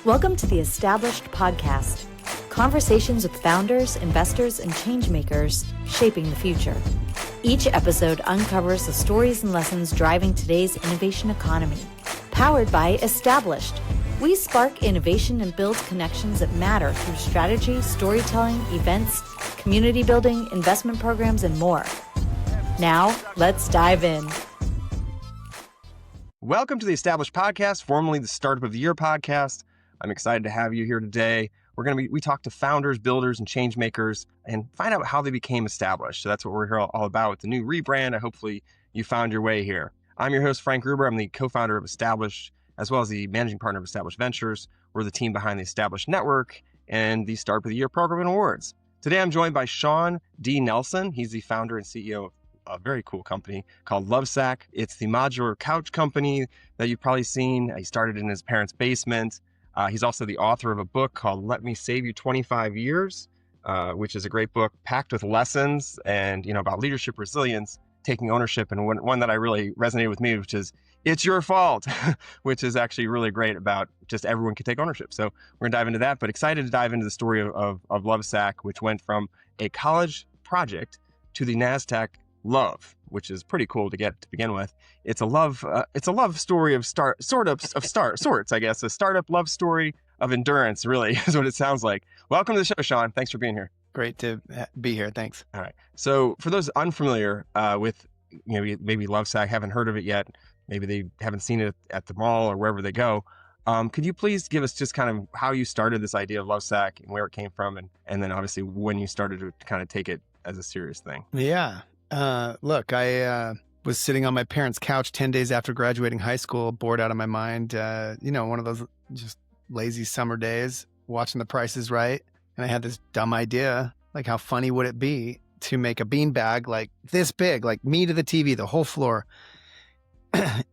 Welcome to the Established Podcast. Conversations with founders, investors, and changemakers shaping the future. Each episode uncovers the stories and lessons driving today's innovation economy. Powered by Established, we spark innovation and build connections that matter through strategy, storytelling, events, community building, investment programs, and more. Now, let's dive in. Welcome to the Established Podcast, formerly the Startup of the Year podcast. I'm excited to have you here today. We talk to founders, builders, and change makers and find out how they became established. So that's what we're here all about with the new rebrand. Hopefully you found your way here. I'm your host, Frank Gruber. I'm the co-founder of Established, as well as the managing partner of Established Ventures. We're the team behind the Established Network and the Startup of the Year program and awards. Today, I'm joined by Shawn D. Nelson. He's the founder and CEO of a very cool company called Lovesac. It's the modular couch company that you've probably seen. He started in his parents' basement. He's also the author of a book called Let Me Save You 25 Years, which is a great book packed with lessons and, about leadership, resilience, taking ownership. And one that I really resonated with me, which is, it's your fault, which is actually really great about just everyone can take ownership. So we're gonna dive into that, but excited to dive into the story of Lovesac, which went from a college project to the NASDAQ Love, which is pretty cool to get to begin with. It's a love story of sorts, I guess. A startup love story of endurance, really, is what it sounds like. Welcome to the show, Shawn. Thanks for being here. Great to be here. Thanks. All right. So for those unfamiliar with maybe Lovesac, haven't heard of it yet, maybe they haven't seen it at the mall or wherever they go. Could you please give us just kind of how you started this idea of Lovesac and where it came from, and then obviously when you started to kind of take it as a serious thing? Yeah. Look, I was sitting on my parents' couch 10 days after graduating high school, bored out of my mind. One of those just lazy summer days, watching The Price is Right. And I had this dumb idea, like how funny would it be to make a beanbag like this big, like me to the TV, the whole floor.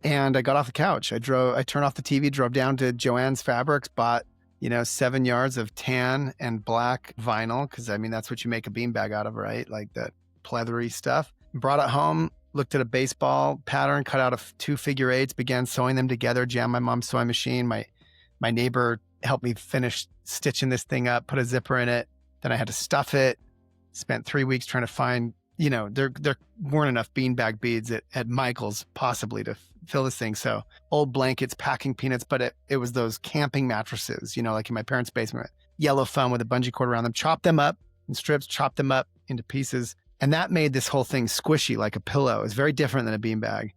And I got off the couch. I turned off the TV, drove down to Joann's Fabrics, bought 7 yards of tan and black vinyl, because that's what you make a beanbag out of, right? Like that pleathery stuff. Brought it home, looked at a baseball pattern, cut out 2 figure eights, began sewing them together, jammed my mom's sewing machine. My neighbor helped me finish stitching this thing up, put a zipper in it. Then I had to stuff it. Spent 3 weeks trying to find, there weren't enough beanbag beads at Michael's possibly to fill this thing. So old blankets, packing peanuts, but it was those camping mattresses, like in my parents' basement, yellow foam with a bungee cord around them, chopped them up in strips, chopped them up into pieces. And that made this whole thing squishy like a pillow. It was very different than a beanbag.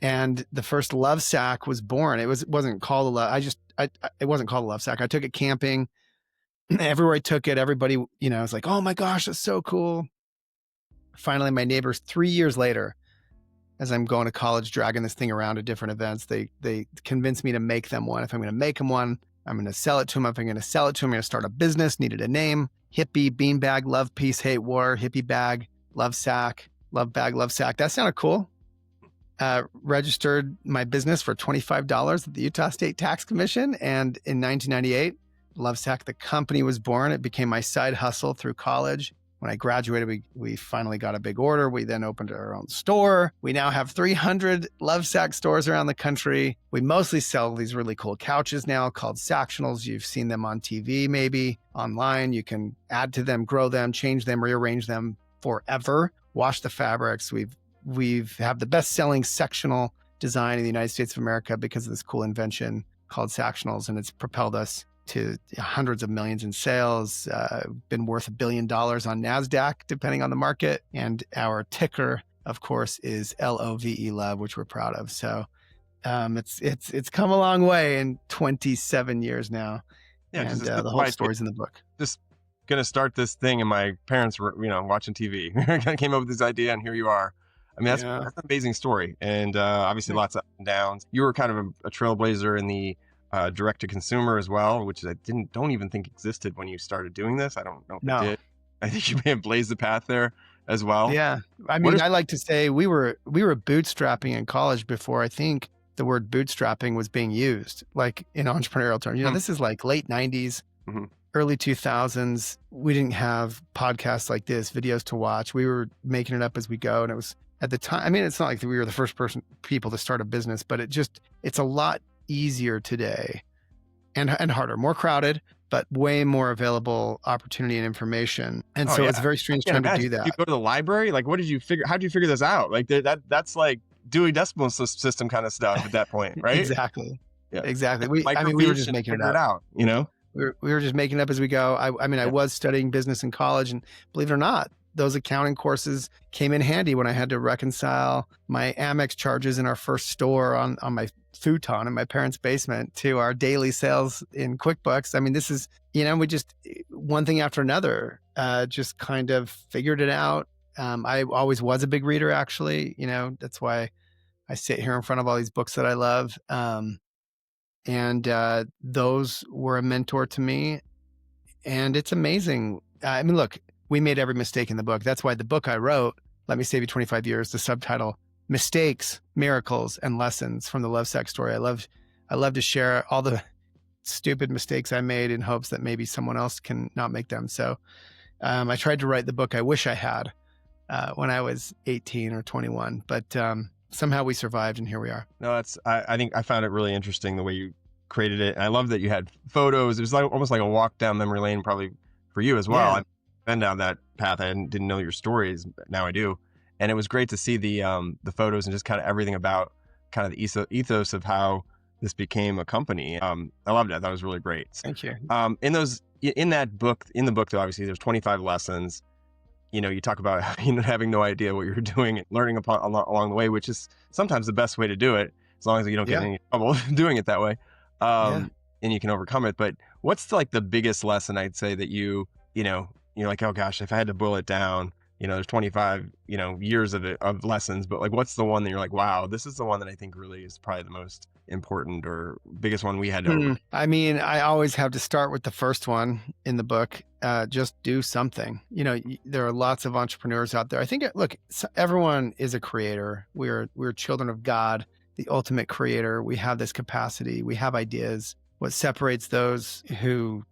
And the first Lovesac was born. It wasn't called a love. It wasn't called a Lovesac. I took it camping. Everywhere I took it, everybody, was like, oh my gosh, that's so cool. Finally, my neighbors, 3 years later, as I'm going to college, dragging this thing around to different events, they convinced me to make them one. If I'm going to make them one, I'm going to sell it to them. If I'm going to sell it to them, I'm going to start a business, needed a name. Hippie, beanbag, love, peace, hate, war, hippie bag, love sack, love bag, love sack. That sounded cool. Registered my business for $25 at the Utah State Tax Commission. And in 1998, Lovesac, the company, was born. It became my side hustle through college. When I graduated, we finally got a big order. We then opened our own store. We now have 300 Lovesac stores around the country. We mostly sell these really cool couches now called Sactionals. You've seen them on TV, maybe online. You can add to them, grow them, change them, rearrange them forever. Wash the fabrics. We've have the best-selling sectional design in the United States of America because of this cool invention called Sactionals, and it's propelled us to hundreds of millions in sales, been worth $1 billion on NASDAQ, depending on the market. And our ticker, of course, is LOVE, Love, which we're proud of. So it's come a long way in 27 years now. Yeah, and the whole story's in the book. Just going to start this thing, and my parents were, watching TV. Kind of came up with this idea, and here you are. That's an amazing story. And obviously lots of ups and downs. You were kind of a trailblazer in the direct to consumer as well, which I don't even think existed when you started doing this. I don't know if it did. I think you may have blazed the path there as well. Yeah. I like to say we were bootstrapping in college before I think the word bootstrapping was being used, like in entrepreneurial terms. This is like late 90s, early 2000s. We didn't have podcasts like this, videos to watch. We were making it up as we go. And it was at the time, it's not like we were the first people to start a business, but it's a lot easier today and harder, more crowded, but way more available opportunity and information. And so it's very strange trying to do that. You go to the library, like, how did you figure this out? Like that's like Dewey Decimal System kind of stuff at that point, right? Exactly. Yeah. Exactly. We were just making it out, you know? We were just making it up as we go. I was studying business in college, and believe it or not, those accounting courses came in handy when I had to reconcile my Amex charges in our first store on my futon in my parents' basement to our daily sales in QuickBooks. I mean, this is, we just, one thing after another, just kind of figured it out. I always was a big reader, actually. That's why I sit here in front of all these books that I love. And those were a mentor to me. And it's amazing. I mean, look, we made every mistake in the book. That's why the book I wrote, Let Me Save You 25 Years, the subtitle, Mistakes, Miracles, and Lessons from the Lovesac Story. I love to share all the stupid mistakes I made in hopes that maybe someone else can not make them. So I tried to write the book I wish I had when I was 18 or 21, but somehow we survived, and here we are. No, I think I found it really interesting the way you created it. And I love that you had photos. It was like almost like a walk down memory lane, probably for you as well. Yeah. I've been down that path. I didn't know your stories. Now I do. And it was great to see the photos and just kind of everything about kind of the ethos of how this became a company. I loved it. That was really great. Thank you. In the book, though, obviously there's 25 lessons. You talk about having no idea what you're doing and learning along the way, which is sometimes the best way to do it, as long as you don't get in any trouble doing it that way. And you can overcome it. But what's like the biggest lesson I'd say that you're like, oh gosh, if I had to boil it down, there's 25, years of lessons, but like, what's the one that you're like, wow, this is the one that I think really is probably the most important or biggest one we had to overcome? I mean, I always have to start with the first one in the book. Just do something. There are lots of entrepreneurs out there. I think, look, everyone is a creator. We're children of God, the ultimate creator. We have this capacity. We have ideas. What separates those who,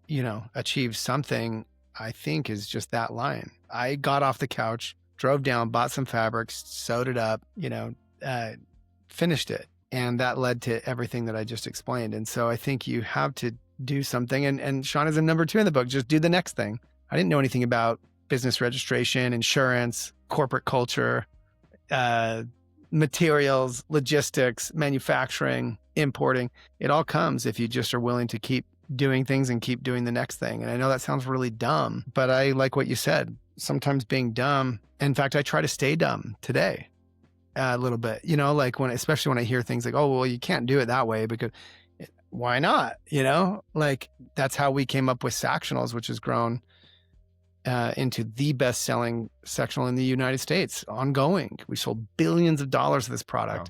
achieve something, I think, is just that line. I got off the couch, drove down, bought some fabrics, sewed it up, finished it. And that led to everything that I just explained. And so I think you have to do something. And Shawn is in number 2 in the book, just do the next thing. I didn't know anything about business registration, insurance, corporate culture, materials, logistics, manufacturing, importing. It all comes if you just are willing to keep doing things and keep doing the next thing. And I know that sounds really dumb, but I like what you said. Sometimes being dumb. In fact, I try to stay dumb today a little bit, especially when I hear things like, oh, well, you can't do it that way because why not? Like that's how we came up with Sactionals, which has grown into the best-selling sectional in the United States, ongoing. We sold billions of dollars of this product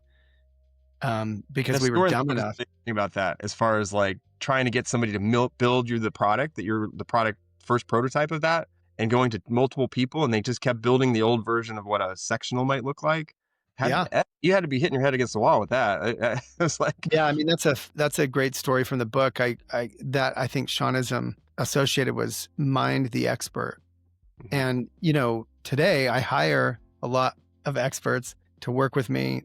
because we were dumb enough. Thinking about that, as far as like trying to get somebody to build you the product, that you're the product first prototype of that, and going to multiple people, and they just kept building the old version of what a sectional might look like. You had to be hitting your head against the wall with that. It's like, yeah, I mean, that's a great story from the book. I think Shawnism associated was mind the expert. And, today I hire a lot of experts to work with me.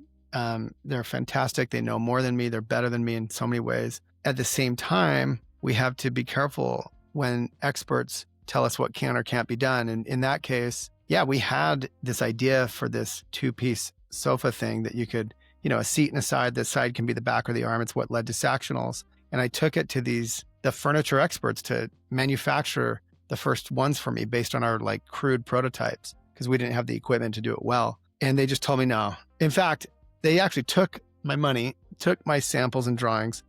They're fantastic. They know more than me. They're better than me in so many ways. At the same time, we have to be careful when experts tell us what can or can't be done. And in that case, we had this idea for this 2-piece sofa thing that you could, a seat and a side. The side can be the back or the arm. It's what led to Sactionals. And I took it to the furniture experts to manufacture the first ones for me based on our like crude prototypes because we didn't have the equipment to do it well. And they just told me no. In fact, they actually took my money, took my samples and drawings.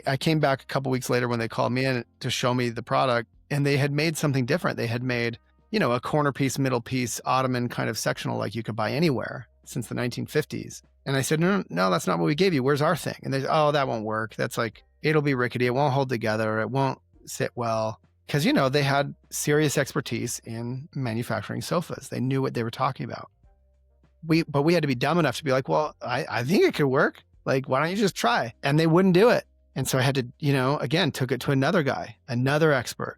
I came back a couple weeks later when they called me in to show me the product, and they had made something different. They had made, a corner piece, middle piece, ottoman kind of sectional like you could buy anywhere since the 1950s. And I said, no, that's not what we gave you. Where's our thing? And they said, oh, that won't work. That's like, it'll be rickety. It won't hold together. It won't sit well. Because, they had serious expertise in manufacturing sofas. They knew what they were talking about. But we had to be dumb enough to be like, well, I think it could work. Like, why don't you just try? And they wouldn't do it. And so I had to, again, took it to another guy, another expert,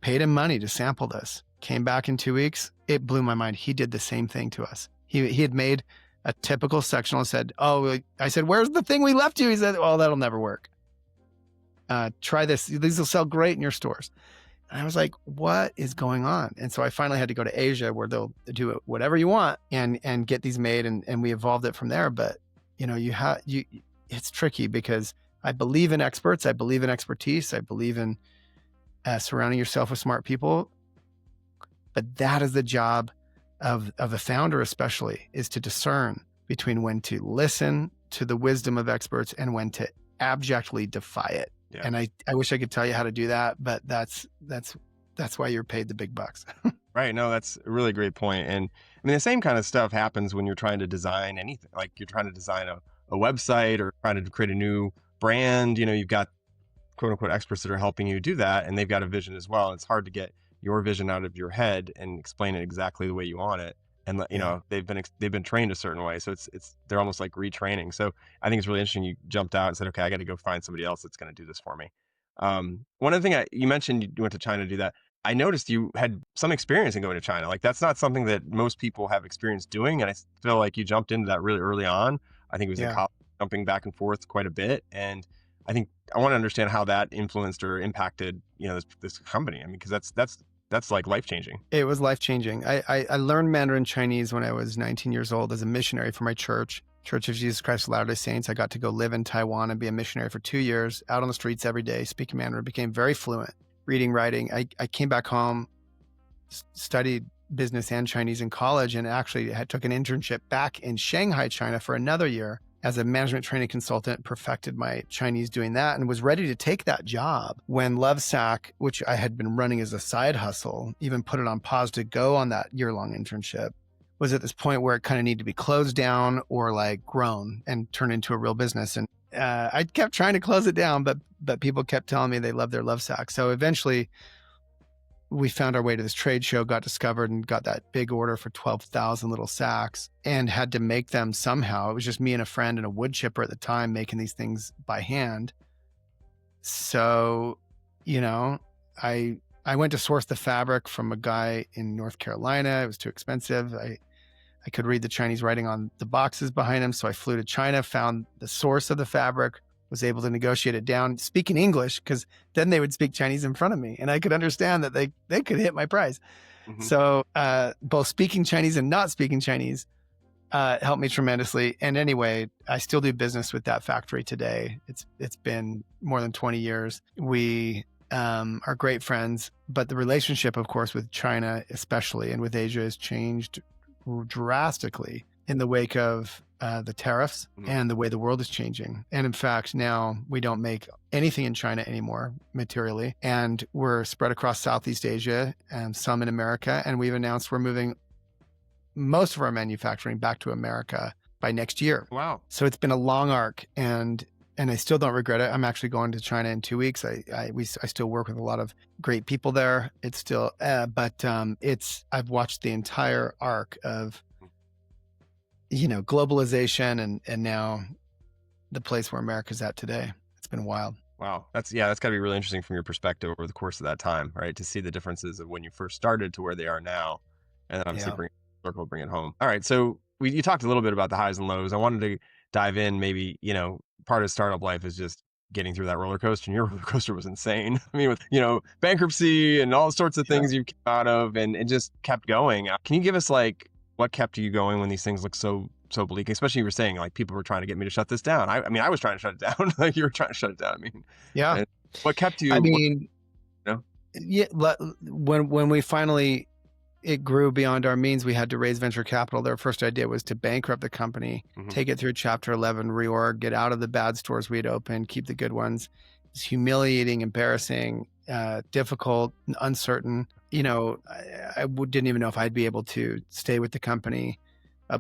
paid him money to sample this, came back in 2 weeks. It blew my mind. He did the same thing to us. He had made a typical sectional and said, I said, where's the thing we left you? He said, oh, that'll never work. Try this. These will sell great in your stores. And I was like, what is going on? And so I finally had to go to Asia where they'll do whatever you want and get these made. And we evolved it from there. But it's tricky because I believe in experts. I believe in expertise. I believe in surrounding yourself with smart people. But that is the job of a founder, especially, is to discern between when to listen to the wisdom of experts and when to abjectly defy it. Yeah. And I wish I could tell you how to do that, but that's why you're paid the big bucks. Right. No, that's a really great point. And I mean, the same kind of stuff happens when you're trying to design anything, like you're trying to design a website or trying to create a new brand. You've got quote unquote experts that are helping you do that, and they've got a vision as well. It's hard to get your vision out of your head and explain it exactly the way you want it. And they've been trained a certain way, so they're almost like retraining. So I think it's really interesting. You jumped out and said, "Okay, I got to go find somebody else that's going to do this for me." One of the things you mentioned, you went to China to do that. I noticed you had some experience in going to China. Like that's not something that most people have experience doing, and I feel like you jumped into that really early on. I think it was in college, jumping back and forth quite a bit, and I think I want to understand how that influenced or impacted this company. I mean, because that's like life-changing. It was life-changing. I learned Mandarin Chinese when I was 19 years old as a missionary for my church, Church of Jesus Christ of Latter-day Saints. I got to go live in Taiwan and be a missionary for 2 years, out on the streets every day, speaking Mandarin, became very fluent, reading, writing. I came back home, studied business and Chinese in college, and actually took an internship back in Shanghai, China for another year as a management training consultant, perfected my Chinese doing that, and was ready to take that job when Lovesac, which I had been running as a side hustle, even put it on pause to go on that year-long internship, was at this point where it kind of needed to be closed down or like grown and turned into a real business. And I kept trying to close it down, but people kept telling me they loved their Lovesac. So eventually we found our way to this trade show, got discovered, and got that big order for 12,000 little sacks and had to make them somehow. It was just me and a friend and a wood chipper at the time making these things by hand. So, I went to source the fabric from a guy in North Carolina. It was too expensive. I could read the Chinese writing on the boxes behind him. So I flew to China, found the source of the fabric, was able to negotiate it down, speaking English, because then they would speak Chinese in front of me and I could understand that they could hit my price. Mm-hmm. So both speaking Chinese and not speaking Chinese helped me tremendously. And anyway, I still do business with that factory today. It's been more than 20 years. We are great friends, but the relationship, of course, with China especially and with Asia has changed drastically in the wake of the tariffs and the way the world is changing. And in fact, now we don't make anything in China anymore materially. And we're spread across Southeast Asia and some in America. And we've announced we're moving most of our manufacturing back to America by next year. Wow. So it's been a long arc, and I still don't regret it. I'm actually going to China in 2 weeks. I still work with a lot of great people there. It's still, I've watched the entire arc of globalization and now the place where America's at today. It's been wild. Wow. That's gotta be really interesting from your perspective over the course of that time, right? To see the differences of when you first started to where they are now. And then obviously bring it home. All right. So you talked a little bit about the highs and lows. I wanted to dive in, maybe, part of startup life is just getting through that roller coaster, and your roller coaster was insane. I mean, with, bankruptcy and all sorts of things you came out of and just kept going. Can you give us what kept you going when these things look so bleak? Especially you were saying people were trying to get me to shut this down. I mean, I was trying to shut it down. Like you were trying to shut it down. I mean, yeah. What kept you? Yeah. When we finally, it grew beyond our means, we had to raise venture capital. Their first idea was to bankrupt the company, take it through Chapter 11 reorg, get out of the bad stores we had opened, keep the good ones. It's humiliating, embarrassing, difficult, uncertain. I didn't even know if I'd be able to stay with the company,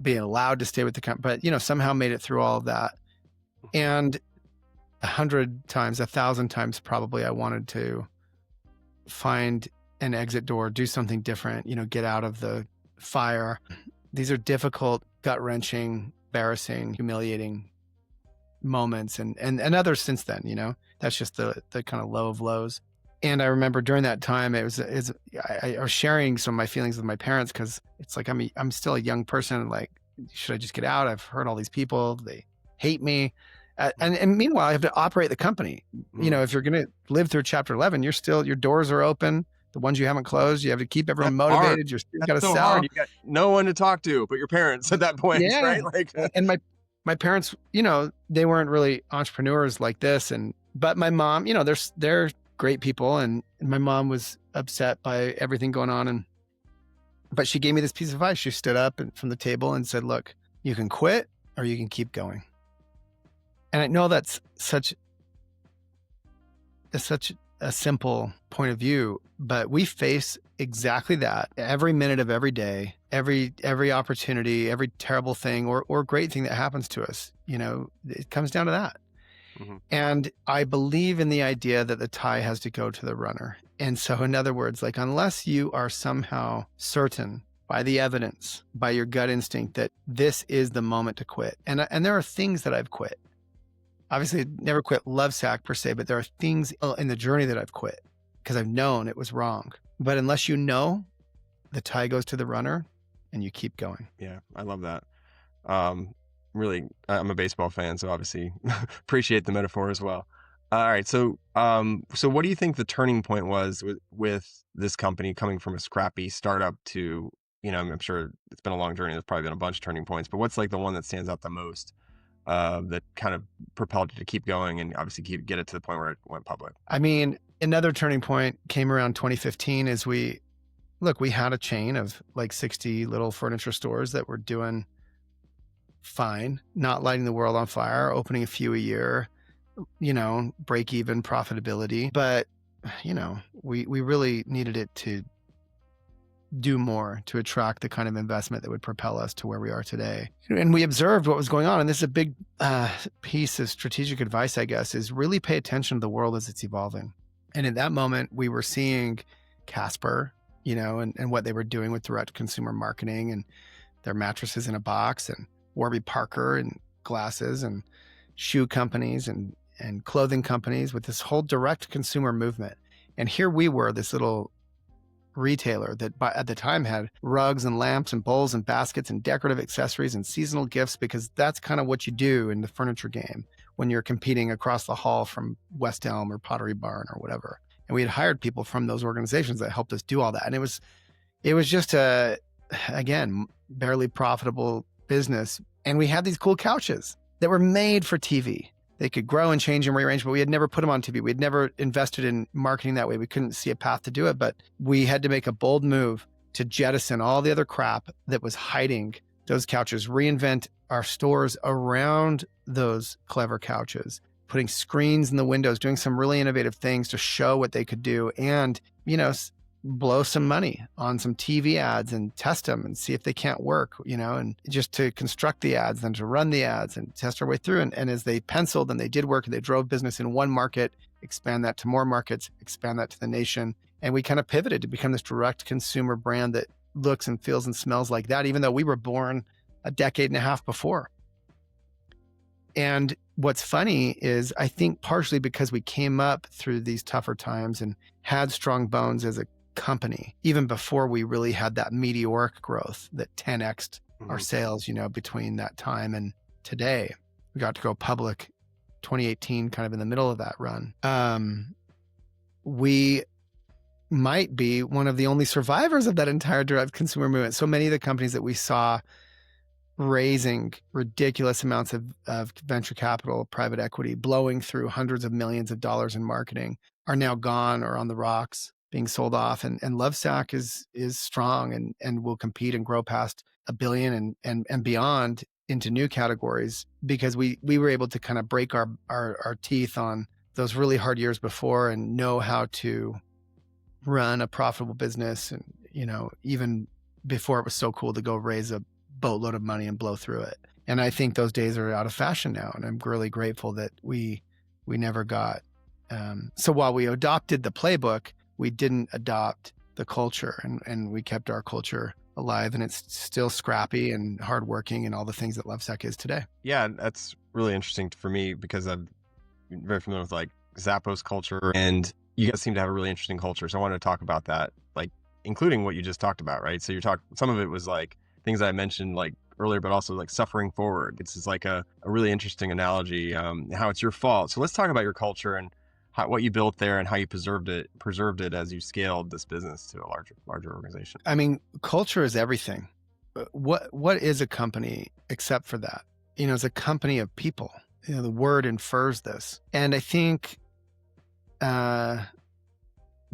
being allowed to stay with the company, but, somehow made it through all of that. And 100 times, 1,000 times probably, I wanted to find an exit door, do something different, get out of the fire. These are difficult, gut-wrenching, embarrassing, humiliating moments and others since then, that's just the kind of low of lows. And I remember during that time, I was sharing some of my feelings with my parents, because it's like, I'm still a young person. Like, should I just get out? I've heard all these people, they hate me. And meanwhile, I have to operate the company. You know, if you're going to live through chapter 11, your doors are open. The ones you haven't closed, you have to keep everyone That's motivated. hard. You're still That's got to so sell. hard. You got no one to talk to but your parents at that point, Yeah. right? Like, And my parents, you know, they weren't really entrepreneurs like this. But my mom, you know, they're great people. And my mom was upset by everything going on. But she gave me this piece of advice. She stood up from the table and said, look, you can quit or you can keep going. And I know that's such a simple point of view, but we face exactly that every minute of every day, every opportunity, every terrible thing or great thing that happens to us. You know, it comes down to that. Mm-hmm. And I believe in the idea that the tie has to go to the runner. And so in other words, like, unless you are somehow certain by the evidence, by your gut instinct that this is the moment to quit. And there are things that I've quit. Obviously, never quit Lovesac per se, but there are things in the journey that I've quit because I've known it was wrong. But unless you know, the tie goes to the runner and you keep going. Yeah, I love that. Really, I'm a baseball fan, so obviously appreciate the metaphor as well. All right, so what do you think the turning point was with this company coming from a scrappy startup to, you know, I'm sure it's been a long journey. There's probably been a bunch of turning points, but what's like the one that stands out the most? That kind of propelled you to keep going and obviously get it to the point where it went public? I mean, another turning point came around 2015 as we had a chain of like 60 little furniture stores that were doing fine, not lighting the world on fire, opening a few a year, you know, break even profitability. But, you know, we really needed it to do more to attract the kind of investment that would propel us to where we are today. And we observed what was going on. And this is a big piece of strategic advice, I guess, is really pay attention to the world as it's evolving. And in that moment, we were seeing Casper, you know, and what they were doing with direct consumer marketing and their mattresses in a box, and Warby Parker and glasses and shoe companies and clothing companies with this whole direct consumer movement. And here we were, this little retailer that at the time had rugs and lamps and bowls and baskets and decorative accessories and seasonal gifts, because that's kind of what you do in the furniture game when you're competing across the hall from West Elm or Pottery Barn or whatever. And we had hired people from those organizations that helped us do all that. And it was just again, barely profitable business. And we had these cool couches that were made for TV. They could grow and change and rearrange, but we had never put them on TV. We had never invested in marketing that way. We couldn't see a path to do it, but we had to make a bold move to jettison all the other crap that was hiding those couches, reinvent our stores around those clever couches, putting screens in the windows, doing some really innovative things to show what they could do, and, you know, blow some money on some TV ads and test them and see if they can't work, you know, and just to construct the ads, then to run the ads and test our way through. And as they penciled and they did work and they drove business in one market, expand that to more markets, expand that to the nation. And we kind of pivoted to become this direct consumer brand that looks and feels and smells like that, even though we were born a decade and a half before. And what's funny is, I think partially because we came up through these tougher times and had strong bones as a company, even before we really had that meteoric growth that 10x'd our sales, you know, between that time and today. We got to go public 2018, kind of in the middle of that run. We might be one of the only survivors of that entire direct consumer movement. So many of the companies that we saw raising ridiculous amounts of venture capital, private equity, blowing through hundreds of millions of dollars in marketing are now gone or on the rocks, being sold off. And Lovesac is strong and will compete and grow past $1 billion and beyond into new categories, because we were able to kind of break our teeth on those really hard years before and know how to run a profitable business. And, you know, even before it was so cool to go raise a boatload of money and blow through it. And I think those days are out of fashion now. And I'm really grateful that we never got. So while we adopted the playbook, we didn't adopt the culture, and we kept our culture alive, and it's still scrappy and hardworking and all the things that Lovesac is today. Yeah, that's really interesting for me, because I'm very familiar with like Zappos culture, and you guys seem to have a really interesting culture. So I wanted to talk about that, like including what you just talked about, right? So some of it was like things I mentioned, like earlier, but also like suffering forward. It's just like a really interesting analogy, how it's your fault. So let's talk about your culture and what you built there and how you preserved it as you scaled this business to a larger organization. I mean, culture is everything. What is a company except for that? It's a company of people. The word infers this. And I think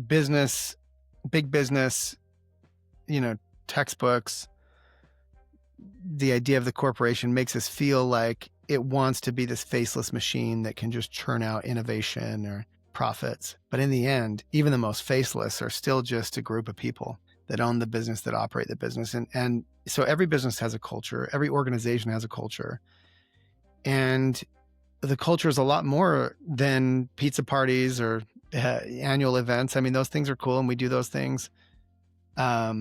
business, big business, textbooks, the idea of the corporation makes us feel like it wants to be this faceless machine that can just churn out innovation or profits. But in the end, even the most faceless are still just a group of people that own the business, that operate the business. And so every business has a culture. Every organization has a culture. And the culture is a lot more than pizza parties or annual events. I mean, those things are cool, and we do those things at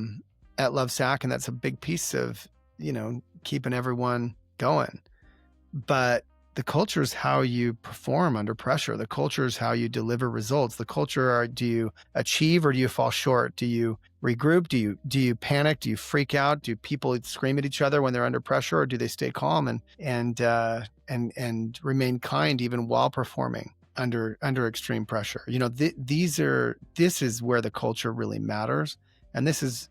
Lovesac, and that's a big piece of, keeping everyone going. But the culture is how you perform under pressure. The culture is how you deliver results. The culture, do you achieve or do you fall short? Do you regroup? Do you panic? Do you freak out? Do people scream at each other when they're under pressure, or do they stay calm and remain kind even while performing under extreme pressure? This is where the culture really matters. And this is,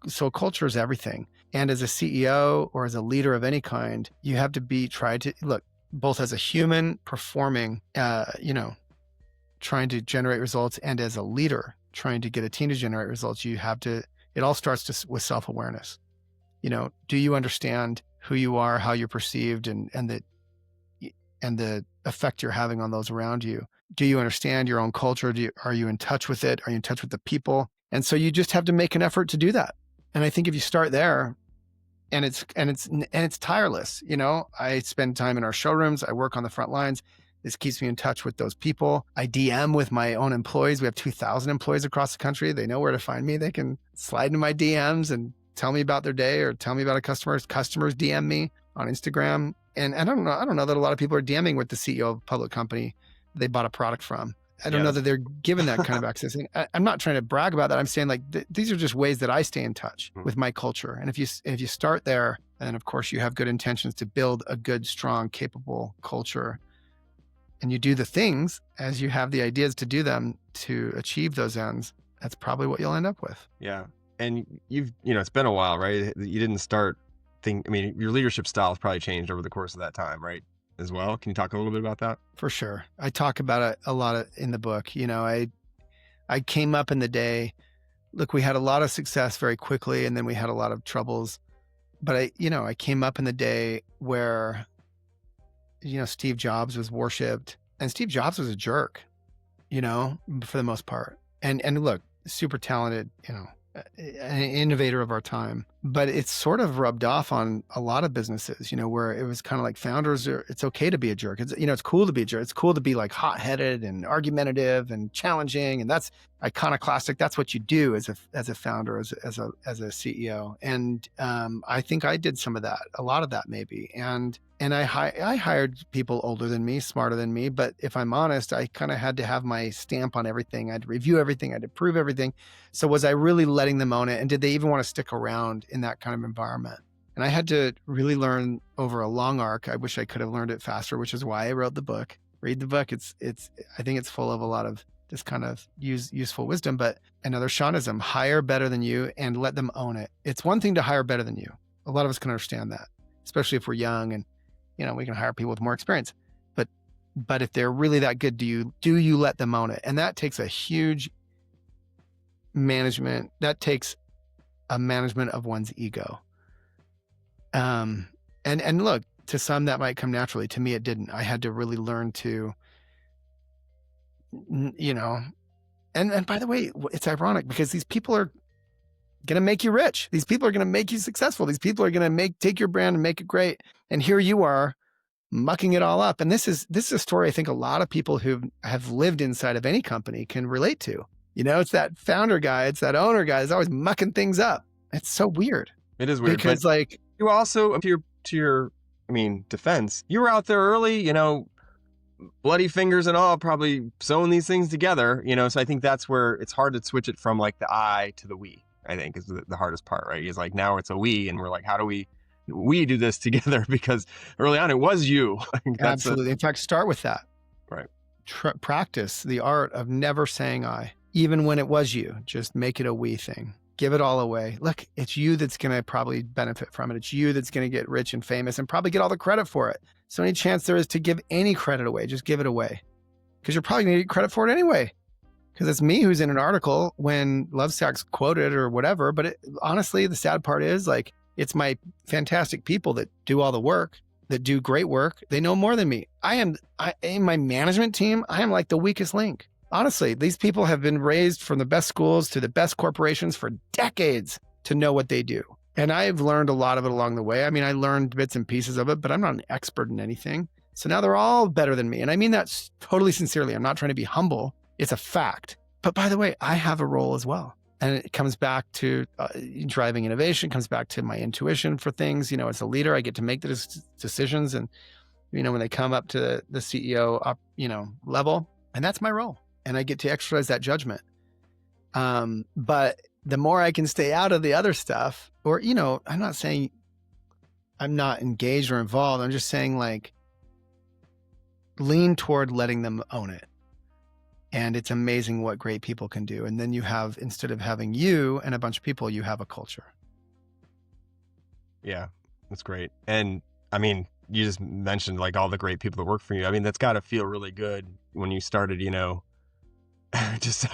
so culture is everything. And as a CEO or as a leader of any kind, you have to try to look, both as a human performing, trying to generate results, and as a leader trying to get a team to generate results, it all starts with self-awareness. Do you understand who you are, how you're perceived, and the effect you're having on those around you? Do you understand your own culture? Are you in touch with it? Are you in touch with the people? And so you just have to make an effort to do that. And I think if you start there, and it's tireless. I spend time in our showrooms. I work on the front lines. This keeps me in touch with those people. I DM with my own employees. We have 2,000 employees across the country. They know where to find me. They can slide into my DMs and tell me about their day or tell me about a customer. Customers DM me on Instagram. And I don't know that a lot of people are DMing with the CEO of a public company they bought a product from. I don't know that they're given that kind of access. I'm not trying to brag about that. I'm saying these are just ways that I stay in touch with my culture. And if you start there, then of course you have good intentions to build a good, strong, capable culture, and you do the things as you have the ideas to do them to achieve those ends, that's probably what you'll end up with. Yeah. And it's been a while, right? You didn't start your leadership style has probably changed over the course of that time, right? As well. Can you talk a little bit about that? For sure. I talk about it a lot in the book. I came up in the day, look, we had a lot of success very quickly, and then we had a lot of troubles. But I came up in the day where, Steve Jobs was worshipped, and Steve Jobs was a jerk, for the most part. And look, super talented, an innovator of our time, but it's sort of rubbed off on a lot of businesses, where it was kind of like founders it's okay to be a jerk. It's cool to be a jerk. It's cool to be like hot-headed and argumentative and challenging. And that's iconoclastic. That's what you do as a founder, as a CEO. And I think I did some of that, a lot of that maybe. And I hired people older than me, smarter than me. But if I'm honest, I kind of had to have my stamp on everything. I had to review everything. I had to prove everything. So was I really letting them own it? And did they even want to stick around in that kind of environment? And I had to really learn over a long arc. I wish I could have learned it faster, which is why I wrote the book. Read the book. I think it's full of a lot of this kind of useful wisdom. But another Shawnism, hire better than you and let them own it. It's one thing to hire better than you. A lot of us can understand that, especially if we're young and we can hire people with more experience, but if they're really that good, do you let them own it? And that takes a huge management. That takes a management of one's ego. And look, to some that might come naturally. To me, it didn't. I had to really learn to, and by the way, it's ironic because these people are going to make you rich. These people are going to make you successful. These people are going to take your brand and make it great. And here you are mucking it all up. And this is a story I think a lot of people who have lived inside of any company can relate to. It's that founder guy, it's that owner guy is always mucking things up. It's so weird. It is weird. Because you also, to your defense, you were out there early, bloody fingers and all, probably sewing these things together, so I think that's where it's hard to switch it from like the I to the we, I think is the hardest part, right? Is like, now it's a we, and we're like, how do we we do this together because early on it was you. Absolutely. In fact, start with that. Right. Practice the art of never saying I, even when it was you. Just make it a we thing. Give it all away. Look, it's you that's going to probably benefit from it. It's you that's going to get rich and famous and probably get all the credit for it. So any chance there is to give any credit away, just give it away. Because you're probably going to get credit for it anyway. Because it's me who's in an article when Lovesac's quoted or whatever. But honestly, the sad part is like, it's my fantastic people that do all the work, that do great work. They know more than me. In my management team, I am like the weakest link. Honestly, these people have been raised from the best schools to the best corporations for decades to know what they do. And I've learned a lot of it along the way. I mean, I learned bits and pieces of it, but I'm not an expert in anything. So now they're all better than me. And I mean that totally sincerely. I'm not trying to be humble. It's a fact. But by the way, I have a role as well. And it comes back to driving innovation, comes back to my intuition for things. As a leader, I get to make the decisions. And, when they come up to the CEO, level, and that's my role. And I get to exercise that judgment. But the more I can stay out of the other stuff, or, I'm not saying I'm not engaged or involved. I'm just saying like, lean toward letting them own it. And it's amazing what great people can do. And then you have, instead of having you and a bunch of people, you have a culture. Yeah, that's great. And I mean, you just mentioned like all the great people that work for you. I mean, that's got to feel really good when you started, just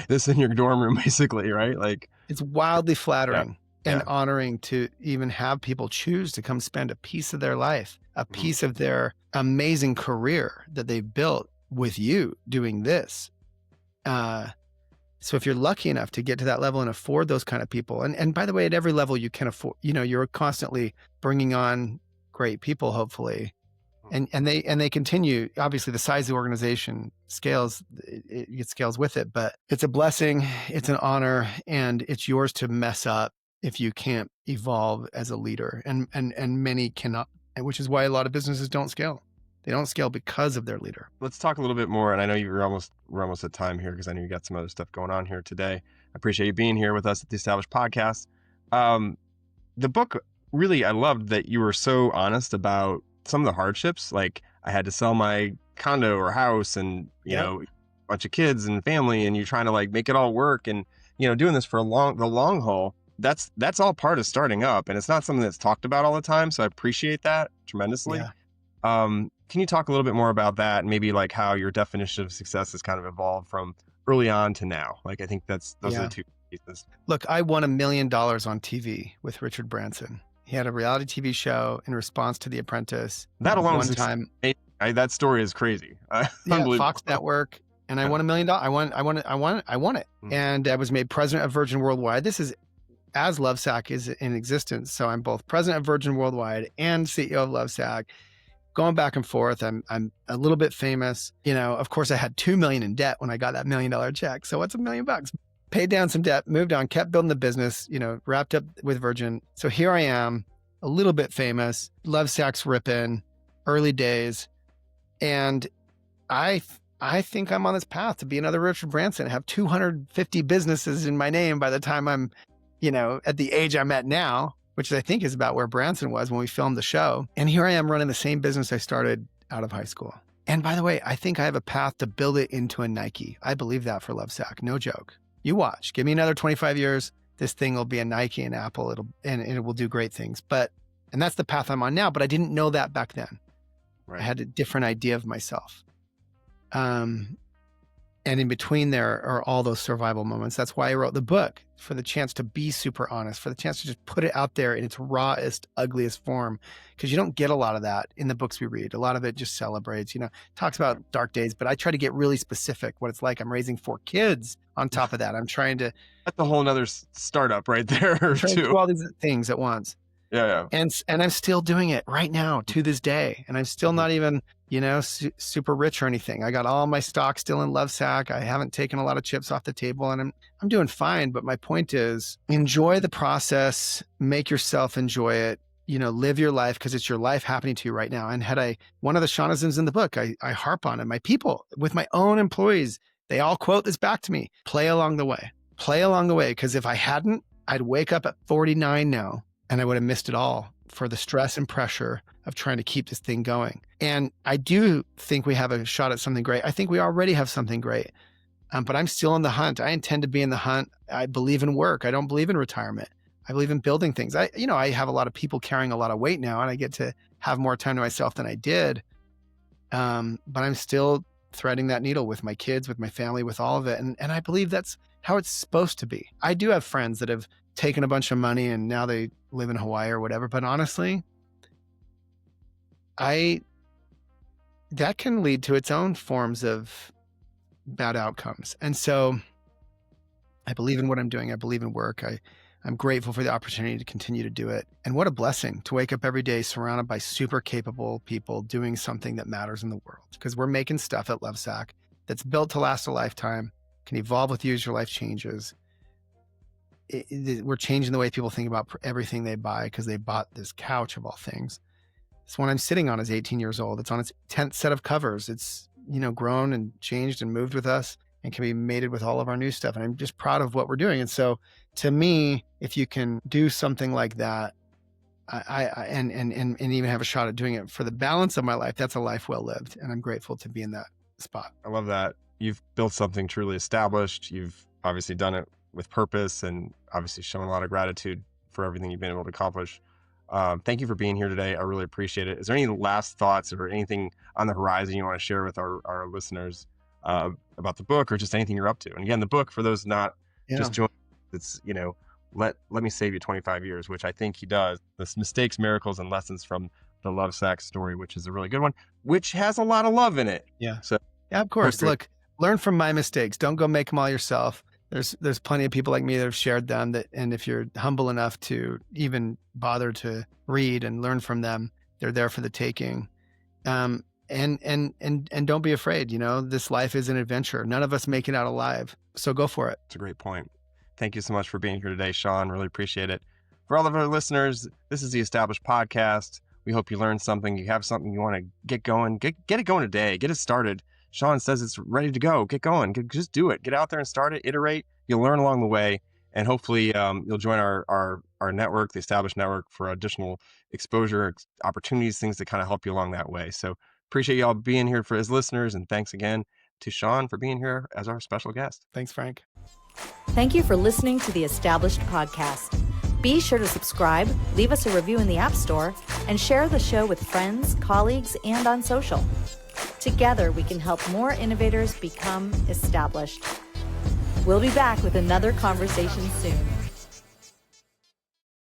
this in your dorm room, basically, right? Like it's wildly flattering yeah. and honoring to even have people choose to come spend a piece of their life, a piece of their amazing career that they've built with you doing this. So if you're lucky enough to get to that level and afford those kind of people, and by the way, at every level you can afford, you're constantly bringing on great people, hopefully. And they continue. Obviously the size of the organization scales, it scales with it, but it's a blessing. It's an honor, and it's yours to mess up if you can't evolve as a leader. And many cannot, which is why a lot of businesses don't scale. They don't scale because of their leader. Let's talk a little bit more. And I know we're almost at time here because I know you got some other stuff going on here today. I appreciate you being here with us at the Established Podcast. The book, really, I loved that you were so honest about some of the hardships. Like I had to sell my condo or house and, you know, a bunch of kids and family, and you're trying to like make it all work and, doing this for the long haul. That's all part of starting up. And it's not something that's talked about all the time. So I appreciate that tremendously. Yeah. Can you talk a little bit more about that and maybe like how your definition of success has kind of evolved from early on to now? Like, I think those are the two pieces. Look, I won $1 million on TV with Richard Branson. He had a reality TV show in response to The Apprentice. That alone one time. That story is crazy. Yeah, Fox Network. And I won $1 million. I won it. Mm-hmm. And I was made president of Virgin Worldwide. This is as Lovesac is in existence. So I'm both president of Virgin Worldwide and CEO of Lovesac. Going back and forth. I'm a little bit famous. Of course I had $2 million in debt when I got that $1 million check. So what's $1 million? Paid down some debt, moved on, kept building the business, wrapped up with Virgin. So here I am, a little bit famous, Lovesac's ripping, early days. And I think I'm on this path to be another Richard Branson, have 250 businesses in my name by the time I'm, at the age I'm at now, which I think is about where Branson was when we filmed the show. And here I am running the same business I started out of high school. And by the way, I think I have a path to build it into a Nike. I believe that for Lovesac, no joke. You watch, give me another 25 years, this thing will be a Nike and Apple, and it will do great things. And that's the path I'm on now, but I didn't know that back then. Right. I had a different idea of myself. And in between there are all those survival moments. That's why I wrote the book, for the chance to be super honest, for the chance to just put it out there in its rawest, ugliest form. Because you don't get a lot of that in the books we read. A lot of it just celebrates, talks about dark days, but I try to get really specific what it's like. I'm raising 4 kids on top of that. I'm trying to... That's a whole nother startup right there, too. To do all these things at once. Yeah. And I'm still doing it right now to this day. And I'm still not even, super rich or anything. I got all my stock still in Lovesac. I haven't taken a lot of chips off the table, and I'm doing fine. But my point is, enjoy the process, make yourself enjoy it, live your life, because it's your life happening to you right now. And one of the Shaunisms in the book, I harp on it. My people, with my own employees, they all quote this back to me: play along the way. Play along the way. Because if I hadn't, I'd wake up at 49 now and I would have missed it all for the stress and pressure of trying to keep this thing going. And I do think we have a shot at something great. I think we already have something great, but I'm still in the hunt. I intend to be in the hunt. I believe in work. I don't believe in retirement. I believe in building things. I have a lot of people carrying a lot of weight now, and I get to have more time to myself than I did. But I'm still threading that needle with my kids, with my family, with all of it. And I believe that's how it's supposed to be. I do have friends that have taken a bunch of money and now they live in Hawaii or whatever. But honestly, that can lead to its own forms of bad outcomes. And so I believe in what I'm doing. I believe in work. I'm grateful for the opportunity to continue to do it. And what a blessing to wake up every day surrounded by super capable people doing something that matters in the world. Because we're making stuff at Lovesac that's built to last a lifetime, can evolve with you as your life changes. We're changing the way people think about everything they buy because they bought this couch of all things. This one I'm sitting on is 18 years old. It's on its 10th set of covers. It's, grown and changed and moved with us and can be mated with all of our new stuff. And I'm just proud of what we're doing. And so to me, if you can do something like that, and even have a shot at doing it for the balance of my life, that's a life well lived. And I'm grateful to be in that spot. I love that. You've built something truly established. You've obviously done it with purpose and obviously shown a lot of gratitude for everything you've been able to accomplish. Thank you for being here today. I really appreciate it. Is there any last thoughts or anything on the horizon you want to share with our listeners about the book or just anything you're up to? And again, the book, for those not just joining, it's, let me save you 25 years, which I think he does. The mistakes, miracles, and lessons from the Lovesac story, which is a really good one, which has a lot of love in it. Yeah. So yeah, of course. Look, learn from my mistakes. Don't go make them all yourself. There's plenty of people like me that have shared them and if you're humble enough to even bother to read and learn from them, they're there for the taking. And don't be afraid. This life is an adventure. None of us make it out alive. So go for it. It's a great point. Thank you so much for being here today, Shawn. Really appreciate it. For all of our listeners, this is the Established Podcast. We hope you learned something. You have something you want to get going. Get it going today. Get it started. Shawn says it's ready to go. Get going. Just do it. Get out there and start it. Iterate. You'll learn along the way. And hopefully you'll join our network, the Established Network, for additional exposure, opportunities, things that kind of help you along that way. So appreciate y'all being here as listeners. And thanks again to Shawn for being here as our special guest. Thanks, Frank. Thank you for listening to the Established Podcast. Be sure to subscribe, leave us a review in the App Store, and share the show with friends, colleagues, and on social. Together, we can help more innovators become established. We'll be back with another conversation soon.